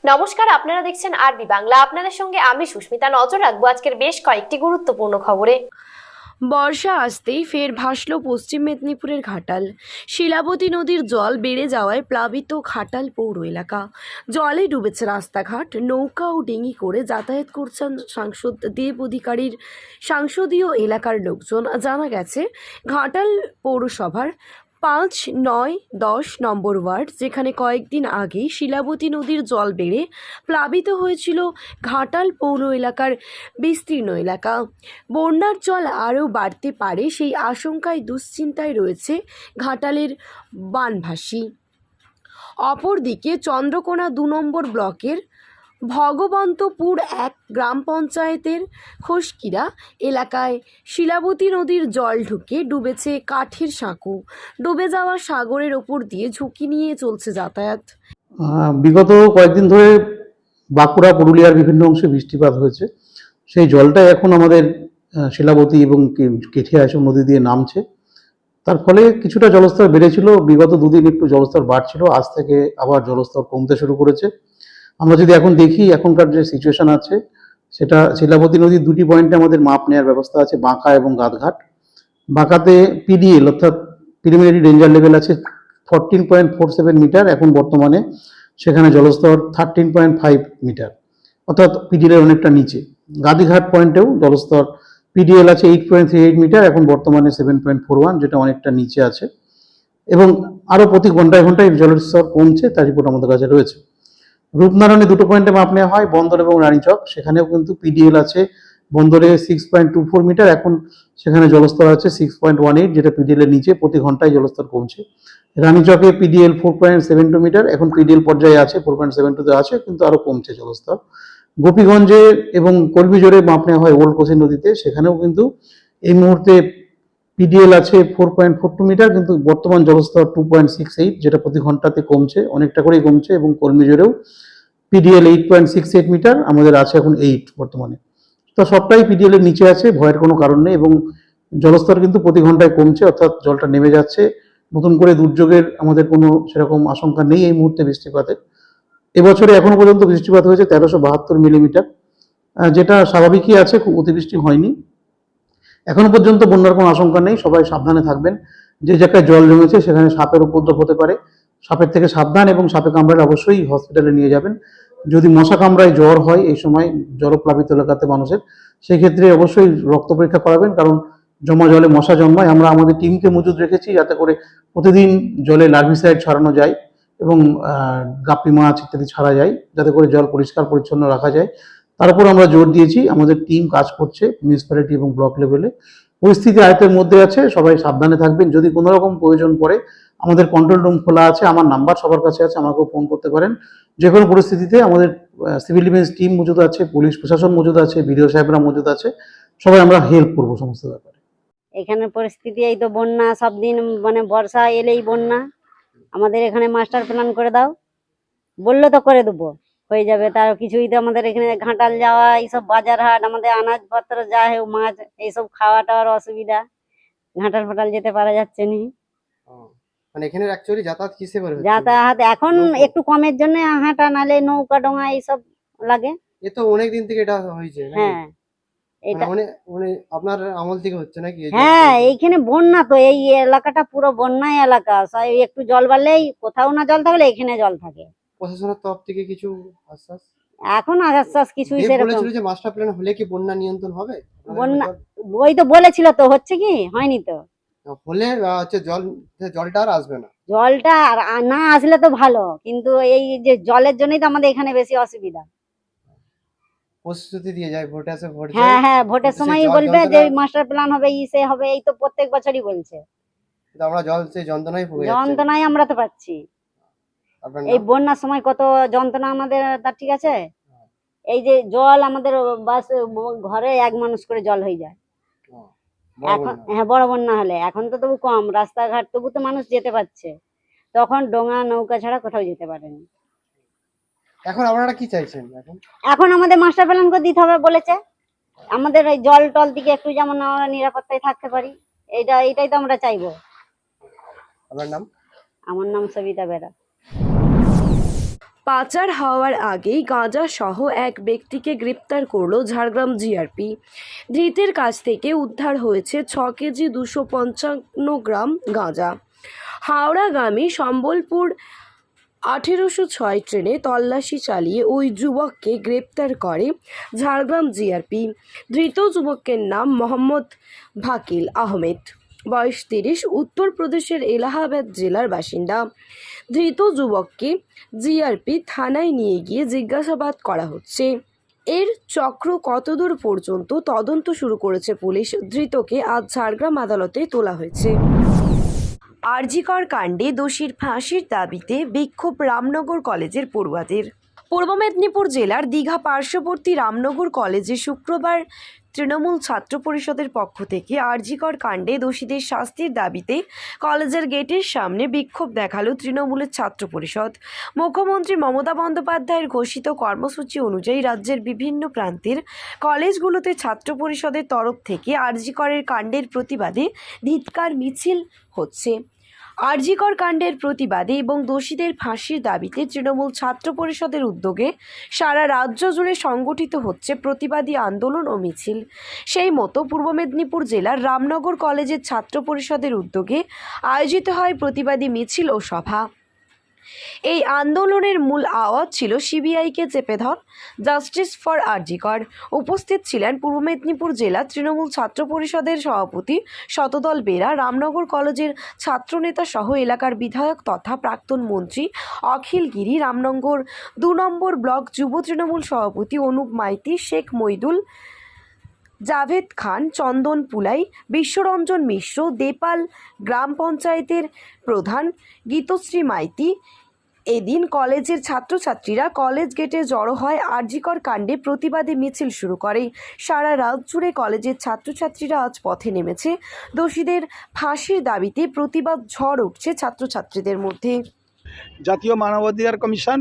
নমস্কার, আপনারা দেখছেন আরবি বাংলা। আপনাদের সঙ্গে আমি সুস্মিতা। নজর রাখবো আজকের বেশ কয়েকটি গুরুত্বপূর্ণ খবরে। বর্ষা আসতেই ফের ভাসল পশ্চিম মেদিনীপুরের ঘাটাল। শিলাবতী নদীর জল বেড়ে যাওয়ায় প্লাবিত ঘাটাল পৌর এলাকা। জলে ডুবেছে রাস্তাঘাট। নৌকা ও ডিঙি করে যাতায়াত করছেন সাংসদ দেব অধিকারীর সংসদীয় এলাকার লোকজন। জানা গেছে, ঘাটাল পৌরসভার 5, 9, 10 নম্বর ওয়ার্ড, যেখানে কয়েকদিন আগেই শিলাবতী নদীর জল বেড়ে প্লাবিত হয়েছিল ঘাটাল পৌর এলাকার বিস্তীর্ণ এলাকা। বন্যার জল আরও বাড়তে পারে সেই আশঙ্কায় দুশ্চিন্তায় রয়েছে ঘাটালের বানভাসী। অপরদিকে চন্দ্রকোনা 2 নম্বর ব্লকের ভগবন্তপুর 1 গ্রাম পঞ্চায়েতের খোসকিরা এলাকায় শিলাবতী নদীর জল ঢুকে ডুবেছে কাঠের সাঁকো। ডুবে যাওয়া সাগরের ওপর দিয়ে ঝুঁকি নিয়ে চলছে যাতায়াত। বিগত কয়েকদিন ধরে বাঁকুড়া পুরুলিয়ার বিভিন্ন অংশে বৃষ্টিপাত হয়েছে। সেই জলটাই এখন আমাদের শিলাবতী এবং কেঠিয়া এসব নদী দিয়ে নামছে। তার ফলে কিছুটা জলস্তর বেড়েছিল। বিগত দুদিন একটু জলস্তর বাড়ছিল, আজ থেকে আবার জলস্তর কমতে শুরু করেছে। আমরা যদি এখন দেখি এখনকার যে সিচুয়েশন আছে, সেটা শিলাবতী নদীর দুটি পয়েন্টে আমাদের মাপ নেওয়ার ব্যবস্থা আছে, বাঁকা এবং গাদঘাট। বাঁকাতে পিডিএল অর্থাৎ প্রিলিমিনারি ডেঞ্জার লেভেল আছে 14.47 মিটার, এখন বর্তমানে সেখানে জলস্তর 13.5 মিটার, অর্থাৎ পিডিএল এর অনেকটা নিচে। গাদিঘাট পয়েন্টেও জলস্তর পিডিএল আছে 8.38 মিটার, এখন বর্তমানে 7.41, যেটা অনেকটা নিচে আছে। এবং আরও প্রতি ঘন্টায় ঘন্টায় জলের স্তর কমছে, তার রিপোর্ট আমাদের কাছে রয়েছে। রূপনারায়ণে দুটো পয়েন্টে মাপ নেওয়া হয়, বন্দর এবং রানীচক, সেখানেও কিন্তু পিডিএল আছে বন্দরে 6.24 মিটার, এখন সেখানে জলস্তর আছে 6.18, যেটা পিডিএল এর নিচে, প্রতি ঘন্টায় জলস্তর কমছে। রানীচকে পিডিএল 4.72 মিটার, এখন পিডিএল পর্যায়ে আছে, 4.72 আছে, কিন্তু আরো কমছে জলস্তর। গোপীগঞ্জে এবং কলমিজোরে মাপ নেওয়া হয় ওল্ড কোসি নদীতে, সেখানেও কিন্তু এই মুহূর্তে পিডিএল আছে 4.42 মিটার, কিন্তু বর্তমান জলস্তর 2.68, যেটা প্রতি ঘন্টাতে কমছে, অনেকটা করেই কমছে। এবং কলমিজোরেও পিডিএল 8.68 মিটার, আমাদের আছে এখন 8 বর্তমানে। তো সবটাই পিডিএল এর নিচে আছে, ভয়ের কোনো কারণ নেই। এবং জলস্তর কিন্তু প্রতি ঘন্টায় কমছে, অর্থাৎ জলটা নেমে যাচ্ছে। নতুন করে দুর্যোগের আমাদের কোনো সেরকম আশঙ্কা নেই এই মুহূর্তে বৃষ্টিপাতের। এবছরে এখনো পর্যন্ত বৃষ্টিপাত হয়েছে 1372 মিলিমিটার, যেটা স্বাভাবিকই আছে, খুব অতিবৃষ্টি হয়নি। এখনো পর্যন্ত বন্যার কোনো আশঙ্কা নেই, সবাই সাবধানে থাকবেন। যে জায়গায় জল জমেছে সেখানে সাপের উপদ্রব হতে পারে, সাপের থেকে সাবধান, এবং সাপে কামড়ালে অবশ্যই হসপিটালে নিয়ে যাবেন। যদি মশা কামড়ায়, জ্বর হয় এই সময় জলপ্লাবিত এলাকাতে মানুষের, সেক্ষেত্রে অবশ্যই রক্ত পরীক্ষা করাবেন, কারণ জমা জলে মশা জন্মায়। আমরা আমাদের টিমকে মজুদ রেখেছি যাতে করে প্রতিদিন জলে লার্ভিসাইড ছড়ানো যায় এবং গাপ্পি মাছ ইত্যাদি ছাড়া যায়, যাতে করে জল পরিষ্কার পরিচ্ছন্ন রাখা যায়। তার উপর আমরা জোর দিয়েছি, আমাদের টিম কাজ করছে মিউনিসিপ্যালিটি এবং ব্লক লেভেলে। পরিস্থিতি আয়ত্তের মধ্যে আছে, সবাই সাবধানে থাকবেন। যদি কোনো রকম প্রয়োজন পড়ে, আমাদের কন্ট্রোল রুম খোলা আছে, আমার নাম্বার সবার কাছে আছে, আমাকেও ফোন করতে পারেন। যে কোনো পরিস্থিতিতে আমাদের সিভিল ডিফেন্স টিম মজুদ আছে, পুলিশ প্রশাসন মজুদ আছে, বিডিও সাহেবরা মজুদ আছে, সবাই আমরা হেল্প করবো সমস্ত ব্যাপারে। এখানে পরিস্থিতি এই তো বন্যা, সব দিন মানে বর্ষা এলেই বন্যা। আমাদের এখানে মাস্টার প্ল্যান করে দাও, বললে তো করে দেবো, হয়ে যাবে। তার কিছুই তো আমাদের এখানে ঘাটাল যাওয়া, এইসব বাজার হাট, আমাদের আনাজপত্র যা হোক, মাছ এইসব খাওয়া টাওয়ার অসুবিধা, ঘাটাল ফাটাল যেতে পারা যাচ্ছে নি। মানে এখানে অ্যাকচুয়ালি যাতায়াত কিসে করে হচ্ছে? যাতায়াত এখন একটু কমের জন্য হাঁটা, নালে নৌকা ডোঙা এইসব লাগে। এ তো অনেক দিন থেকে এটা হয়েছে নাকি? হ্যাঁ, এটা মানে আপনার আমল থেকে হচ্ছে নাকি এই হ্যাঁ, এইখানে বন্যা তো, এই এলাকাটা পুরো বন্যায় এলাকা। একটু জল বাড়লেই, কোথাও না জল থাকলে এখানে জল থাকে। প্রশাসনের তরফ থেকে কিছু আশ্বাস? এখন আশ্বাস কিছুই দেব সেরকম। বলেছিল যে মাস্টার প্ল্যান হলে কি বন্যা নিয়ন্ত্রণ হবে? বন্যা ওই তো বলেছিল, তো হচ্ছে কি হয়নি তো। হলে হচ্ছে জলটা আর আসবে না। জলটা না আসলে তো ভালো, কিন্তু এই যে জলের জন্যই তো আমাদের এখানে বেশি অসুবিধা। প্রস্তুতি দিয়ে যায়, ভোট আসে, ভোট যায়। হ্যাঁ হ্যাঁ, ভোটের কিন্তু সেই সময়ই জল বলবে যে যন্ত্রণা- মাস্টার প্ল্যান হবে, সে হবে, এই তো প্রত্যেক বছরই বলছে। কিন্তু আমরা জল সেই যন্ত্রণায় ভুগে যাচ্ছি। যন্ত্রণাই আমরা তো পাচ্ছি। আপনার এই নাম? বন্যার সময় কত যন্ত্রণা আমাদের, তার ঠিক আছে। এই যে জল আমাদের বাস ঘরে এক মানুষ করে জল হয়ে যায় বড় এখন। বন্যা। হ্যাঁ, বড় বন্যা হলে। এখন তো তবু কম, রাস্তাঘাট তবু তো মানুষ যেতে পারছে, তখন ডোঙা নৌকা ছাড়া কোথাও যেতে পারেনি। এখন আপনারা কি চাইছেন এখন? এখন আমাদের মাস্টার প্ল্যান করে দিতে হবে বলেছে, আমাদের এই জল টল দিকে একটু যেমন আমরা নিরাপত্তায় থাকতে পারি, এটাই তো আমরা চাইবো। আপনার নাম? আমার নাম সবিতা বেরা। পাচার হওয়ার আগেই গাঁজা সহ এক ব্যক্তিকে গ্রেপ্তার করল ঝাড়গ্রাম জিআরপি। ধৃতের কাছ থেকে উদ্ধার হয়েছে 6 কেজি 255 গ্রাম গাঁজা। হাওড়াগামী সম্বলপুর 1806 ট্রেনে তল্লাশি চালিয়ে ওই যুবককে গ্রেপ্তার করে ঝাড়গ্রাম জিআরপি। ধৃত যুবকের নাম মোহাম্মদ ভাকিল আহমেদ, বয়স 30, উত্তরপ্রদেশের এলাহাবাদ জেলার বাসিন্দা। ধৃত যুবককে জিআরপি থানায় নিয়ে গিয়ে জিজ্ঞাসাবাদ করা হচ্ছে। এর চক্র কতদূর পর্যন্ত তদন্ত শুরু করেছে পুলিশ। ধৃতকে আজ ঝাড়গ্রাম আদালতে তোলা হয়েছে। আরজিকর কাণ্ডে দোষীর ফাঁসির দাবিতে বিক্ষোভ রামনগর কলেজের পড়ুয়াদের। পূর্ব মেদিনীপুর জেলার দীঘা পার্শ্ববর্তী রামনগর কলেজে শুক্রবার তৃণমূল ছাত্র পরিষদের পক্ষ থেকে আরজিকর কাণ্ডে দোষীদের শাস্তির দাবিতে কলেজের গেটের সামনে বিক্ষোভ দেখালো তৃণমূলের ছাত্র পরিষদ। মুখ্যমন্ত্রী মমতা বন্দ্যোপাধ্যায়ের ঘোষিত কর্মসূচি অনুযায়ী রাজ্যের বিভিন্ন প্রান্তের কলেজগুলোতে ছাত্র পরিষদের তরফ থেকে আরজিকরের কাণ্ডের প্রতিবাদে ধিক্কার মিছিল হচ্ছে। আরজিকর কাণ্ডের প্রতিবাদে এবং দোষীদের ফাঁসির দাবিতে তৃণমূল ছাত্র পরিষদের উদ্যোগে সারা রাজ্য জুড়ে সংগঠিত হচ্ছে প্রতিবাদী আন্দোলন ও মিছিল। সেই মতো পূর্ব মেদিনীপুর জেলার রামনগর কলেজের ছাত্র পরিষদের উদ্যোগে আয়োজিত হয় প্রতিবাদী মিছিল ও সভা। এই আন্দোলনের মূল আওয়াজ ছিল সিবিআইকে চেপে ধর, জাস্টিস ফর আরজিকর। উপস্থিত ছিলেন পূর্ব মেদিনীপুর জেলা তৃণমূল ছাত্র পরিষদের সভাপতি শতদল বেরা, রামনগর কলেজের ছাত্রনেতা সহ এলাকার বিধায়ক তথা প্রাক্তন মন্ত্রী অখিল গিরি, রামনগর 2 নম্বর ব্লক যুব তৃণমূল সভাপতি অনুপ মাইতি, শেখ মইদুল, জাভেদ খান, চন্দন পুলাই, বিশ্বরঞ্জন মিশ্র, দেপাল গ্রাম পঞ্চায়েতের প্রধান গীতশ্রী মাইতি। এদিন কলেজের ছাত্রছাত্রীরা কলেজ গেটে জড়ো হয় আরজিকর কাণ্ডে প্রতিবাদী মিছিল শুরু করে। সারা রাত জুড়ে কলেজের ছাত্রছাত্রীরা আজ পথে নেমেছে। দোষীদের ফাঁসির দাবিতে প্রতিবাদ ঝড় উঠছে ছাত্রছাত্রীদের মধ্যে। জাতীয় মানবাধিকার কমিশন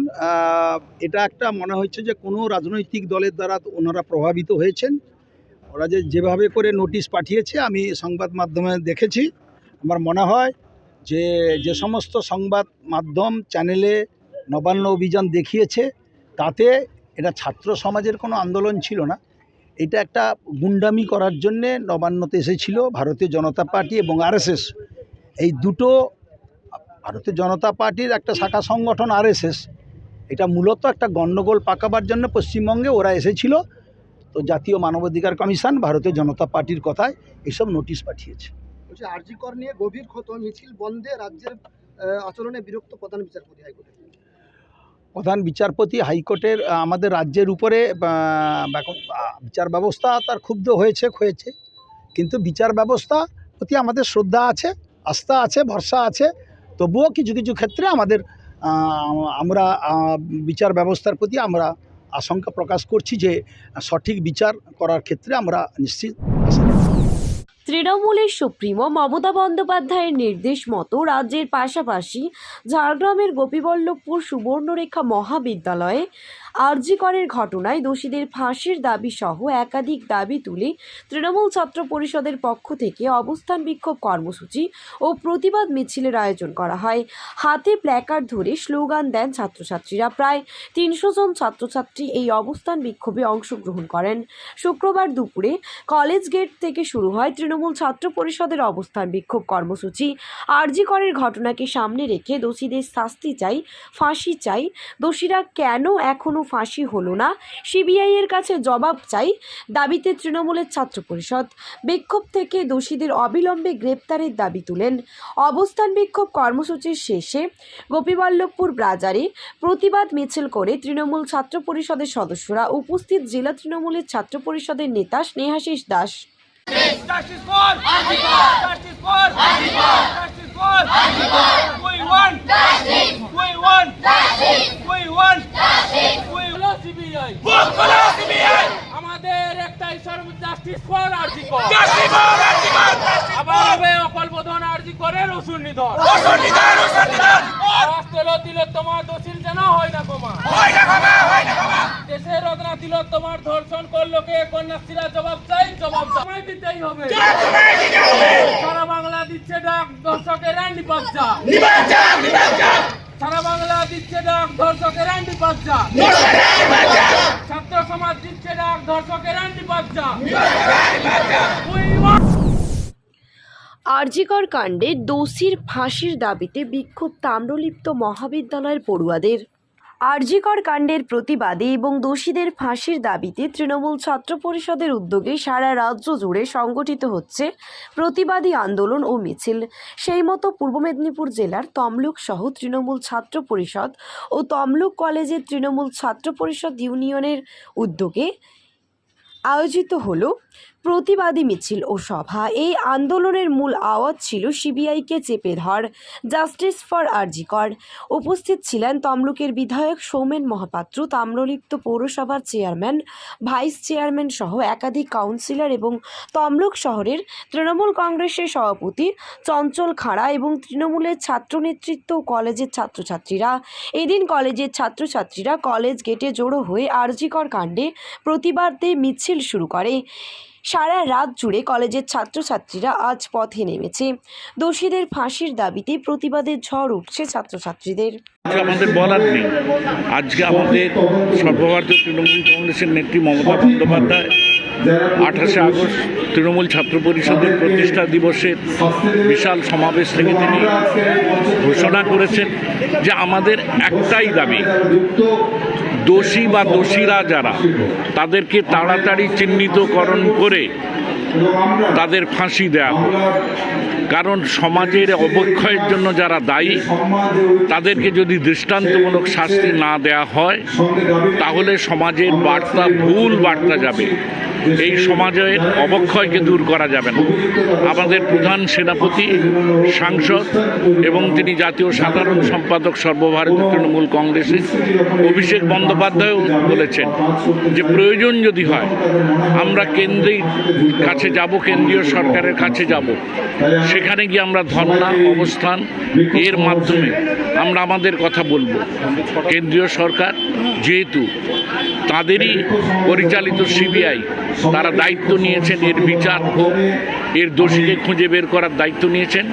এটা একটা মনে হচ্ছে যে কোনো রাজনৈতিক দলের দ্বারা ওনারা প্রভাবিত হয়েছেন। ওরা যেভাবে করে নোটিশ পাঠিয়েছে আমি সংবাদ মাধ্যমে দেখেছি। আমার মনে হয় যে সমস্ত সংবাদ মাধ্যম চ্যানেলে নবান্ন অভিযান দেখিয়েছে তাতে এটা ছাত্র সমাজের কোনো আন্দোলন ছিল না। এটা একটা গুন্ডামি করার জন্যে নবান্নতে এসেছিল ভারতীয় জনতা পার্টি এবং আরএসএস। এই দুটো, ভারতীয় জনতা পার্টির একটা শাখা সংগঠন আরএসএস, এটা মূলত একটা গণ্ডগোল পাকাবার জন্য পশ্চিমবঙ্গে ওরা এসেছিল। তো জাতীয় মানবাধিকার কমিশন ভারতীয় জনতা পার্টির কথায় এইসব নোটিশ পাঠিয়েছে। বলছি আরজিকর নিয়ে গভীর ক্ষত, মিছিল বন্ধে রাজ্যের আচরণে বিরক্ত প্রধান বিচারপতি হাইকোর্টে। প্রধান বিচারপতি হাইকোর্টের আমাদের রাজ্যের উপরে বিচার ব্যবস্থা তার ক্ষুব্ধ হয়েছে, কিন্তু বিচার ব্যবস্থা প্রতি আমাদের শ্রদ্ধা আছে, আস্থা আছে, ভরসা আছে। তবুও কিছু কিছু ক্ষেত্রে আমরা বিচার ব্যবস্থার প্রতি আমরা আশঙ্কা প্রকাশ করছি যে সঠিক বিচার করার ক্ষেত্রে আমরা নিশ্চিত আশা রাখি। তৃণমূলের সুপ্রিমো মমতা বন্দ্যোপাধ্যায়ের নির্দেশ মতো রাজ্যের পাশাপাশি ঝাড়গ্রামের গোপীবল্লভপুর সুবর্ণরেখা মহাবিদ্যালয়ে আরজিকরের ঘটনায় দোষীদের ফাঁসির দাবি সহ একাধিক দাবি তুলে তৃণমূল ছাত্র পরিষদের পক্ষ থেকে অবস্থান বিক্ষোভ কর্মসূচি ও প্রতিবাদ মিছিলের আয়োজন করা হয়। হাতে প্ল্যাকার্ড ধরে স্লোগান দেন ছাত্রছাত্রীরা। প্রায় 300 জন ছাত্রছাত্রী এই অবস্থান বিক্ষোভে অংশগ্রহণ করেন। শুক্রবার দুপুরে কলেজ গেট থেকে শুরু হয় তৃণমূল ছাত্র পরিষদের অবস্থান বিক্ষোভ কর্মসূচি। আরজিকরের ঘটনাকে সামনে রেখে দোষীদের শাস্তি চাই, ফাঁসি চাই। দোষীরা কেন এখনো ফাঁসি হলো না, সিবিআই এর কাছে জবাব চাই দাবিতে তৃণমূলের ছাত্র পরিষদ। বিক্ষোভ থেকে দোষীদের অবিলম্বে গ্রেপ্তারের দাবি তুলেন। অবস্থান বিক্ষোভ কর্মসূচির শেষে গোপীবল্লভপুর বাজারে প্রতিবাদ মিছিল করে তৃণমূল ছাত্র পরিষদের সদস্যরা। উপস্থিত জেলা তৃণমূলের ছাত্র পরিষদের নেতা Snehashis Das. Justice for Arjikar! Justice for Arjikar! Justice for Arjikar! We want justice! We want justice! We want justice! We want CBI! Bokolo CBI! আমাদের একটাই সর্ব justice for RG Kar! Justice for RG Kar! আবার হবে অকলবোধন আরজিকরের অসুর নিধন! অসুর নিধন! অসুর নিধন! রাষ্ট্রের তিলোত্তমা দোষীর যেন হয় না ক্ষমা! হয় না ক্ষমা! হয় না ক্ষমা! দেশের রত্না তিলোত্তমার ধর্ষণ করলো কে? কন্যাশ্রীরা জবাব চাই, জবাব চাই দিতেই হবে। সারা বাংলা দিচ্ছে ডাক, দর্শকেরা নিবাজ্জা, নিবাজ্জা, নিবাজ্জা। সারা বাংলা দিচ্ছে ডাক ধর্ষকের অ্যান্টি বাচ্চা, ছাত্র সমাজ দিচ্ছে ডাক ধর্ষকের অ্যান্টি বাচ্চা। আরজিকর কাণ্ডে দোষীর ফাঁসির দাবিতে বিক্ষোভ তাম্রলিপ্ত মহাবিদ্যালয়ের পড়ুয়াদের। আরজিকর কাণ্ডের প্রতিবাদে এবং দোষীদের ফাঁসির দাবিতে তৃণমূল ছাত্র পরিষদের উদ্যোগে সারা রাজ্য জুড়ে সংগঠিত হচ্ছে প্রতিবাদী আন্দোলন ও মিছিল। সেই মতো পূর্ব মেদিনীপুর জেলার তমলুক সহ তৃণমূল ছাত্র পরিষদ ও তমলুক কলেজের তৃণমূল ছাত্র পরিষদ ইউনিয়নের উদ্যোগে আয়োজিত হলো প্রতিবাদী মিছিল ও সভা। এই আন্দোলনের মূল আওয়াজ ছিল সিবিআইকে চেপে ধর, জাস্টিস ফর আরজিকর। উপস্থিত ছিলেন তমলুকের বিধায়ক সৌমেন মহাপাত্র, তাম্রলিপ্ত পৌরসভার চেয়ারম্যান, ভাইস চেয়ারম্যান সহ একাধিক কাউন্সিলর এবং তমলুক শহরের তৃণমূল কংগ্রেসের সভাপতি চঞ্চল খাড়া এবং তৃণমূলের ছাত্র নেতৃত্ব ও কলেজের ছাত্রছাত্রীরা। এদিন কলেজের ছাত্রছাত্রীরা কলেজ গেটে জড়ো হয়ে আরজিকর কাণ্ডে প্রতিবাদে মিছিল শুরু করে। সারা রাত জুড়ে কলেজের ছাত্রছাত্রীরা আজ পথে নেমেছে। দোষীদের ফাঁসির দাবিতে প্রতিবাদের ঝড় উঠছে ছাত্রছাত্রীদের। আমাদের বলার নেই। আজকে আমাদের সর্বভারতীয় তৃণমূল কংগ্রেসের নেত্রী মমতা বন্দ্যোপাধ্যায় 28শে আগস্ট তৃণমূল ছাত্র পরিষদের প্রতিষ্ঠা দিবসের বিশাল সমাবেশ থেকে তিনি ঘোষণা করেছেন যে আমাদের একটাই দাবি, দোষী বা দোষীরা যারা তাদেরকে তাড়াতাড়ি চিহ্নিতকরণ করে তাদের ফাঁসি দেওয়া হোক। কারণ সমাজের অবক্ষয়ের জন্য যারা দায়ী তাদেরকে যদি দৃষ্টান্তমূলক শাস্তি না দেওয়া হয় তাহলে সমাজের বার্তা ভুল বার্তা যাবে, এই সমাজের অবক্ষয়কে দূর করা যাবে না। আমাদের প্রধান সেনাপতি, সাংসদ এবং তিনি জাতীয় সাধারণ সম্পাদক সর্বভারতীয় তৃণমূল কংগ্রেসের অভিষেক বন্দ্যোপাধ্যায়ও বলেছেন যে প্রয়োজন যদি হয় আমরা কেন্দ্রের কাছে যাব, কেন্দ্রীয় সরকারের কাছে যাব, সেখানে গিয়ে আমরা ধর্ণা অবস্থান এর মাধ্যমে আমরা আমাদের কথা বলবো। কেন্দ্রীয় সরকার যেহেতু তাদেরই পরিচালিত সিবিআই, তারা দায়িত্ব নিয়েছেন এর বিচার হোক, এর দোষীকে খুঁজে বের করার দায়িত্ব নিয়েছেন,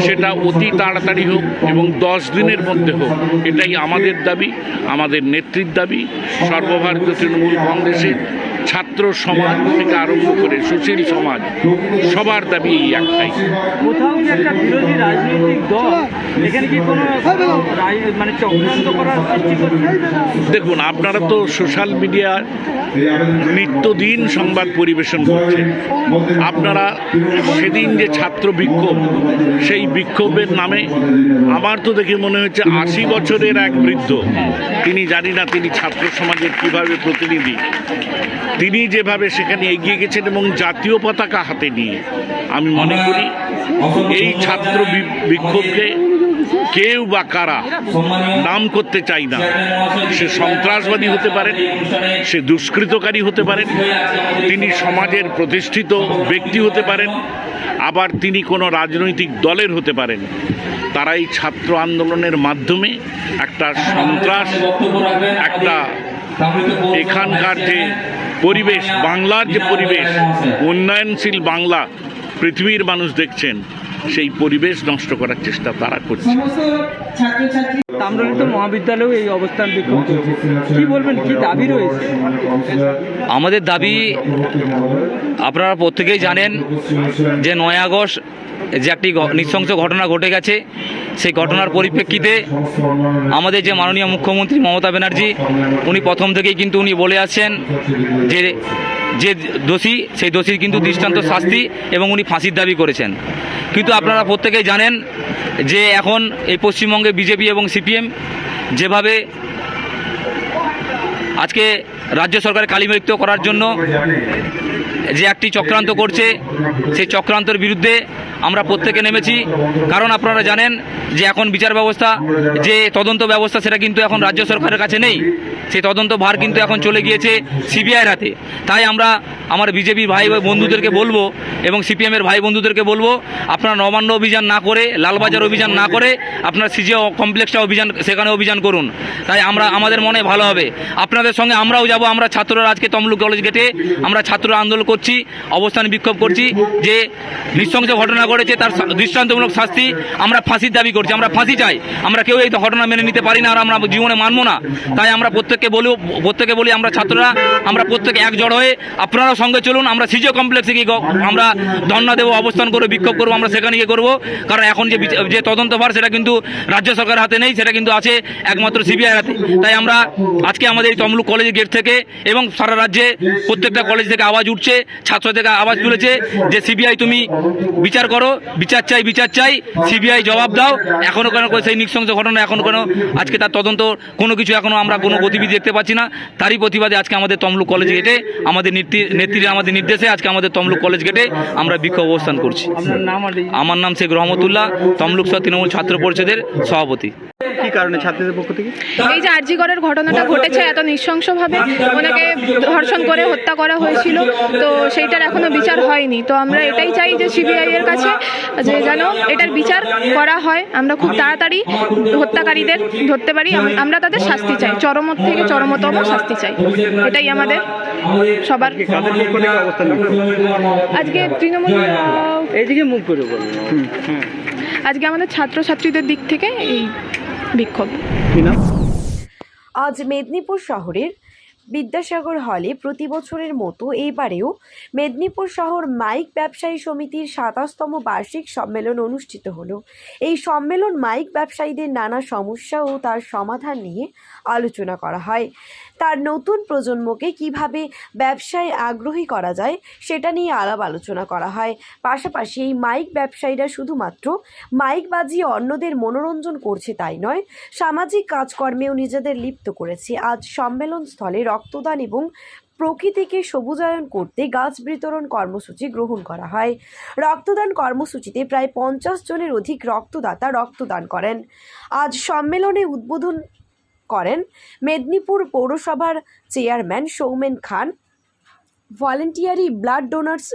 সেটা অতি তাড়াতাড়ি হোক এবং 10 দিনের মধ্যে হোক, এটাই আমাদের দাবি, আমাদের নেত্রীর দাবি। সর্বভারতীয় তৃণমূল কংগ্রেসের ছাত্র সমাজ থেকে আরম্ভ করে সুশীল সমাজ সবার দাবি এই একটাই। কোথাও কি একটা বিরোধী রাজনৈতিক দল এখানে কি কোনো মানে চক্রান্ত করার সৃষ্টি করছে? দেখুন, আপনারা তো সোশ্যাল মিডিয়ার নিত্যদিন সংবাদ পরিবেশন করছেন। আপনারা সেদিন যে ছাত্র বিক্ষোভ, সেই বিক্ষোভের নামে আমার তো দেখে মনে হচ্ছে 80 বছরের এক বৃদ্ধ, তিনি জানি না তিনি ছাত্র সমাজের কিভাবে প্রতিনিধি, তিনি যেভাবে সেখানে এগিয়ে গেছেন এবং জাতীয় পতাকা হাতে নিয়ে, আমি মনে করি এই ছাত্র বিক্ষোভকে কেউ বা কারা নাম করতে চাই না। সে সন্ত্রাসবাদী হতে পারেন, সে দুষ্কৃতকারী হতে পারেন, তিনি সমাজের প্রতিষ্ঠিত ব্যক্তি হতে পারেন, আবার তিনি কোনো রাজনৈতিক দলের হতে পারেন। তারা এই ছাত্র আন্দোলনের মাধ্যমে একটা সন্ত্রাস, একটা এখানকার যে পরিবেশ, বাংলার যে পরিবেশ, উন্নয়নশীল বাংলা পৃথিবীর মানুষ দেখছেন, সেই পরিবেশ নষ্ট করার চেষ্টা তারা করছে। তাম্রলিপ্ত মহাবিদ্যালয়েও এই অবস্থান বিক্ষোভ চলছে, কি বলবেন, কি দাবি রয়েছে? আমাদের দাবি আপনারা প্রত্যেকেই জানেন যে 9 আগস্ট যে একটি নৃশংস ঘটনা ঘটে গেছে, সেই ঘটনার পরিপ্রেক্ষিতে আমাদের যে মাননীয় মুখ্যমন্ত্রী মমতা ব্যানার্জি, উনি প্রথম থেকেই কিন্তু উনি বলে আসছেন যে যে দোষী, সেই দোষীর কিন্তু দৃষ্টান্ত শাস্তি এবং উনি ফাঁসির দাবি করেছেন। কিন্তু আপনারা প্রত্যেকেই জানেন যে এখন এই পশ্চিমবঙ্গে বিজেপি এবং সিপিএম যেভাবে আজকে রাজ্য সরকার কালিমালিপ্ত করার জন্য যে একটি চক্রান্ত করছে, সেই চক্রান্তের বিরুদ্ধে আমরা প্রত্যেকে নেমেছি। কারণ আপনারা জানেন যে এখন বিচার ব্যবস্থা, যে তদন্ত ব্যবস্থা, সেটা কিন্তু এখন রাজ্য সরকারের কাছে নেই, সেই তদন্ত ভার কিন্তু এখন চলে গিয়েছে সিবিআইয়ের হাতে। তাই আমরা আমার বিজেপির ভাই বন্ধুদেরকে বলবো এবং সিপিএমের ভাই বন্ধুদেরকে বলবো, আপনারা নবান্ন অভিযান না করে, লালবাজার অভিযান না করে, আপনারা সিজিও কমপ্লেক্সটা অভিযান, সেখানে অভিযান করুন। তাই আমরা, আমাদের মনে ভালো হবে, আপনাদের সঙ্গে আমরাও যাব। আমরা ছাত্ররা আজকে তমলুক কলেজ গেটে আমরা ছাত্ররা আন্দোলন করছি, অবস্থান বিক্ষোভ করছি, যে নৃশংস ঘটনা করেছে তার দৃষ্টান্তমূলক শাস্তি, আমরা ফাঁসির দাবি করছি, আমরা ফাঁসি চাই। আমরা কেউ এই ঘটনা মেনে নিতে পারি না, আর আমরা জীবনে মানবো না। তাই আমরা প্রত্যেকে বলি আমরা ছাত্ররা, আমরা প্রত্যেকে একজড় হয়ে আপনারাও সঙ্গে চলুন। আমরা সিজিও কমপ্লেক্সে গিয়ে আমরা ধর্ণা দেবো, অবস্থান করবো, বিক্ষোভ করবো, আমরা সেখানে গিয়ে করবো। কারণ এখন যে তদন্তভার সেটা কিন্তু রাজ্য সরকারের হাতে নেই, সেটা কিন্তু আছে একমাত্র সিবিআই হাতে। তাই আমরা আজকে আমাদের এই তমলুক কলেজের গেট থেকে এবং সারা রাজ্যে প্রত্যেকটা কলেজ থেকে আওয়াজ উঠছে, ছাত্র থেকে আওয়াজ তুলেছে যে সিবিআই তুমি বিচার করো, বিচার চাই, সিবিআই জবাব দাও। এখনো কেন সেই নৃশংস ঘটনা এখনো কেন আজকে তার তদন্ত কোনো কিছু এখনো আমরা কোনো গতিবিধি দেখতে পাচ্ছি না। তারই প্রতিবাদে আজকে আমাদের তমলুক কলেজ গেটে আমাদের নেত্রীর আমাদের নির্দেশে আজকে আমাদের তমলুক কলেজ গেটে আমরা বিক্ষোভ অবস্থান করছি। আমার নাম শেখ রহমতুল্লাহ, তমলুক তৃণমূল ছাত্র পরিষদের সভাপতি। কি কারণে ছাত্রীদের পক্ষ থেকে এই যে আরজিকরের ঘটনাটা ঘটেছে, এত নৃশংসভাবে ওনাকে ধর্ষণ করে হত্যা করা হয়েছিল, তো সেইটার এখনো বিচার হয়নি। তো আমরা এটাই চাই যে সিবিআই এর কাছে যে যেন এটার বিচার করা হয়, আমরা খুব তাড়াতাড়ি হত্যাকারীদের ধরতে পারি, আমরা তাদের শাস্তি চাই, চরম থেকে চরমতম শাস্তি চাই। এটাই আমাদের সবার। আজকে তৃণমূল এইদিকে মুখ করে বলুন। আজকে আমাদের ছাত্রছাত্রীদের দিক থেকে এই বিক্ষোভ। আজ মেদিনীপুর শহরের বিদ্যাসাগর হলে প্রতি বছরের মতো এবারেও মেদিনীপুর শহর মাইক ব্যবসায়ী সমিতির ২৭তম বার্ষিক সম্মেলন অনুষ্ঠিত হলো। এই সম্মেলন মাইক ব্যবসায়ীদের নানা সমস্যা ও তার সমাধান নিয়ে আলোচনা করা হয়। তার নতুন প্রজন্মকে কিভাবে ব্যবসায় আগ্রহী করা যায় সেটা নিয়ে আলাপ আলোচনা করা হয়। পাশাপাশি এই মাইক ব্যবসায়ীরা শুধুমাত্র মাইক বাজিয়ে অন্যদের মনোরঞ্জন করছে তাই নয়, সামাজিক কাজকর্মেও নিজেদের লিপ্ত করেছে। আজ সম্মেলন স্থলে রক্তদান এবং প্রকৃতিকে সবুজায়ন করতে গাছ বিতরণ কর্মসূচি গ্রহণ করা হয়। রক্তদান কর্মসূচিতে প্রায় 50 জনের অধিক রক্তদাতা রক্তদান করেন। আজ সম্মেলনে উদ্বোধন করেন মেদিনীপুর পৌরসভার চেয়ারম্যান সৌমেন খান, ভলেন্টিয়ারি ব্লাড ডোনার্স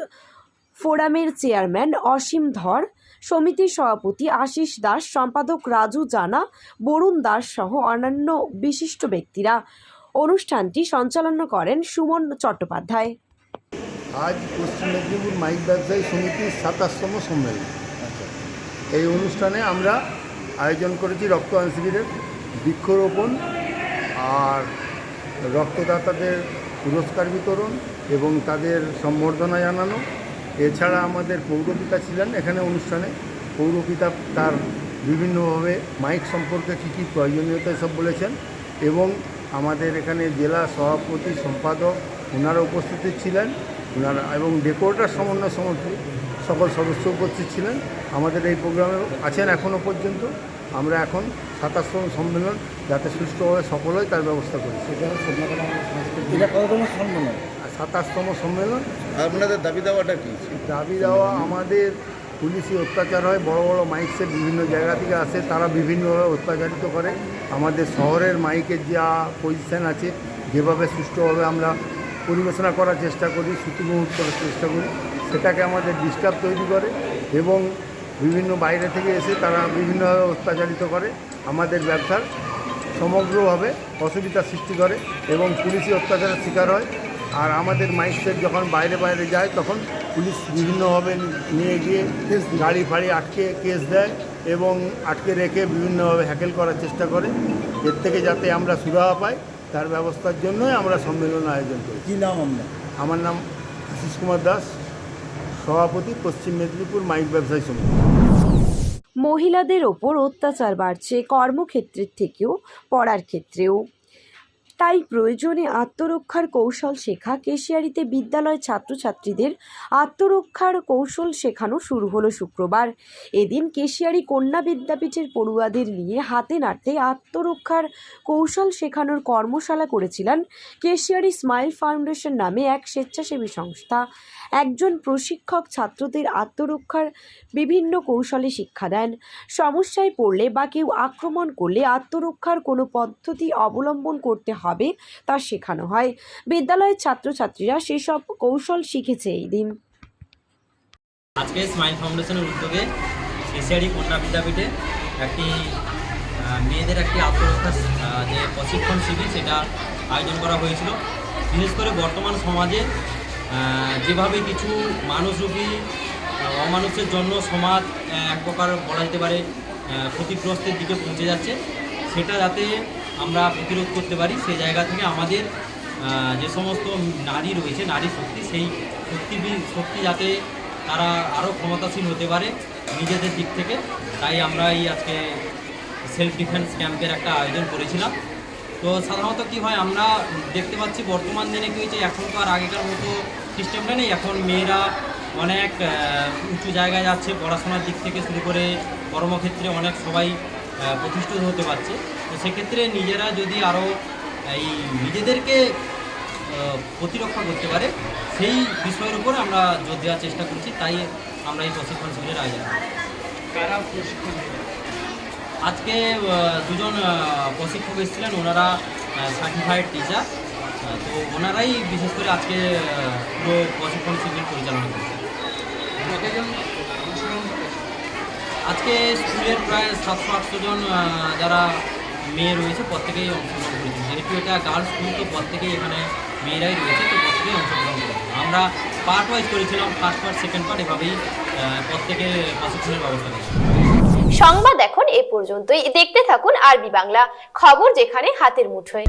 ফোরামের চেয়ারম্যান অসীম ধর, সমিতির সভাপতি আশিস দাস, সম্পাদক রাজু জানা, বরুণ দাস সহ অন্যান্য বিশিষ্ট ব্যক্তিরা। অনুষ্ঠানটি সঞ্চালনা করেন সুমন চট্টোপাধ্যায়। আজ পশ্চিম মেদিনীপুর মাইক ব্যবসায়ী সমিতির ২৭তম সম্মেলন। এই অনুষ্ঠানে আমরা আয়োজন করেছি রক্তদান শিবিরের, বৃক্ষরোপণ আর রক্তদাতাদের পুরস্কার বিতরণ এবং তাদের সম্বর্ধনা জানানো। এছাড়া আমাদের পৌরপিতা ছিলেন এখানে অনুষ্ঠানে। পৌরপিতা তার বিভিন্নভাবে মাইক সম্পর্কে কী কী প্রয়োজনীয়তা সব বলেছেন এবং আমাদের এখানে জেলা সভাপতি সম্পাদক ওনারা উপস্থিত ছিলেন, ওনারা এবং ডেকোরেটর সমন্বয় সমিতি সকল সদস্য উপস্থিত ছিলেন। আমাদের এই প্রোগ্রামে আছেন এখনও পর্যন্ত। আমরা এখন ২৭তম সম্মেলন যাতে সুষ্ঠুভাবে সফল হয় তার ব্যবস্থা করি। এটা কততম সম্মেলন? ২৭তম সম্মেলন। আপনাদের দাবি দেওয়াটা কি? দাবি দেওয়া আমাদের পুলিশি অত্যাচার হয়, বড় বড় মাইকসে বিভিন্ন জায়গা থেকে আসে, তারা বিভিন্নভাবে অত্যাচারিত করে। আমাদের শহরের মাইকের যা পজিশান আছে, যেভাবে সুষ্ঠুভাবে আমরা পরিবেশনা করার চেষ্টা করি, শ্রুতিমুহূর্ত করার চেষ্টা করি, সেটাকে আমাদের ডিস্টার্ব তৈরি করে এবং বিভিন্ন বাইরে থেকে এসে তারা বিভিন্নভাবে অত্যাচারিত করে, আমাদের ব্যবসার সমগ্রভাবে অসুবিধার সৃষ্টি করে এবং পুলিশি অত্যাচারের শিকার হয়। আর আমাদের মাইক সেট যখন বাইরে যায় তখন পুলিশ বিভিন্নভাবে নিয়ে গিয়ে গাড়ি ফাড়ি আটকে কেস দেয় এবং আটকে রেখে বিভিন্নভাবে হ্যাকেল করার চেষ্টা করে। এর থেকে যাতে আমরা সুরাহা পাই তার ব্যবস্থার জন্যই আমরা সম্মেলন আয়োজন করি। কী নাম আপনার? আমার নাম আশিস কুমার দাস, সভাপতি পশ্চিম মেদিনীপুর মাইক ব্যবসায়ী সমিতি। মহিলাদের ওপর অত্যাচার বাড়ছে কর্মক্ষেত্রের থেকেও পড়ার ক্ষেত্রেও। তাই প্রয়োজনে আত্মরক্ষার কৌশল শেখা। কেশিয়ারিতে বিদ্যালয় ছাত্রছাত্রীদের আত্মরক্ষার কৌশল শেখানো শুরু হলো শুক্রবার। এদিন কেশিয়ারি কন্যা বিদ্যাপীঠের পড়ুয়াদের নিয়ে হাতে নাড়তে আত্মরক্ষার কৌশল শেখানোর কর্মশালা করেছিলেন কেশিয়ারি স্মাইল ফাউন্ডেশন নামে এক স্বেচ্ছাসেবী সংস্থা। একজন প্রশিক্ষক ছাত্রদের আত্মরক্ষার বিভিন্ন কৌশলে শিক্ষা দেন। সমস্যায় পড়লে বা কেউ আক্রমণ করলে আত্মরক্ষার কোনো পদ্ধতি অবলম্বন করতে হবে তা শেখানো হয়। বিদ্যালয়ের ছাত্রছাত্রীরা সেসব কৌশল শিখেছে এই দিন। আজকে স্মাইল ফাউন্ডেশনের উদ্যোগে কেশিয়ারি কন্যা বিদ্যাপীঠে একটি মেয়েদের একটি আত্মরক্ষা যে প্রশিক্ষণ শিবির সেটা আয়োজন করা হয়েছিল। বিশেষ করে বর্তমান সমাজে যেভাবে কিছু মানুষরূপী অমানুষের জন্য সমাজ এক প্রকার বলা যেতে পারে ক্ষতিগ্রস্তের দিকে পৌঁছে যাচ্ছে, সেটা যাতে আমরা প্রতিরোধ করতে পারি সেই জায়গা থেকে আমাদের যে সমস্ত নারী রয়েছে, নারী শক্তি, সেই শক্তি যাতে তারা আরও ক্ষমতাশীল হতে পারে নিজেদের দিক থেকে, তাই আমরা এই আজকে সেলফ ডিফেন্স ক্যাম্পের একটা আয়োজন করেছিলাম। তো সাধারণত কী হয়, আমরা দেখতে পাচ্ছি বর্তমান দিনে কী হয়েছে, এখনকার আগেকার মতো সিস্টেমটা নেই। এখন মেয়েরা অনেক উঁচু জায়গায় যাচ্ছে, পড়াশোনার দিক থেকে শুরু করে কর্মক্ষেত্রে অনেক সবাই প্রতিষ্ঠিত হতে পারছে। তো সেক্ষেত্রে নিজেরা যদি আরও এই নিজেদেরকে প্রতিরক্ষা করতে পারে সেই বিষয়ের উপর আমরা জোর দেওয়ার চেষ্টা করছি, তাই আমরা এই প্রশিক্ষণ শিবিরের আয়োজন করি। আজকে দুজন প্রশিক্ষক এসেছিলেন, ওনারা সার্টিফাইড টিচার, তো ওনারাই বিশেষ করে আজকে পুরো প্রশিক্ষণ শিবির পরিচালনা করছে। আজকে স্কুলের প্রায় 700-800 জন যারা মেয়ে রয়েছে প্রত্যেকেই অংশগ্রহণ করেছে। যেহেতু এটা গার্লস স্কুল, তো প্রত্যেকেই এখানে মেয়েরাই রয়েছে, তো প্রত্যেকেই অংশগ্রহণ করেছে। আমরা পার্ট ওয়াইজ করেছিলাম, ফার্স্ট পার্ট, সেকেন্ড পার্ট, এভাবেই প্রত্যেকে প্রশিক্ষণের ব্যবস্থা করেছি। সংবাদ এখন এ পর্যন্তই। দেখতে থাকুন আরবি বাংলা, খবর যেখানে হাতের মুঠোয়।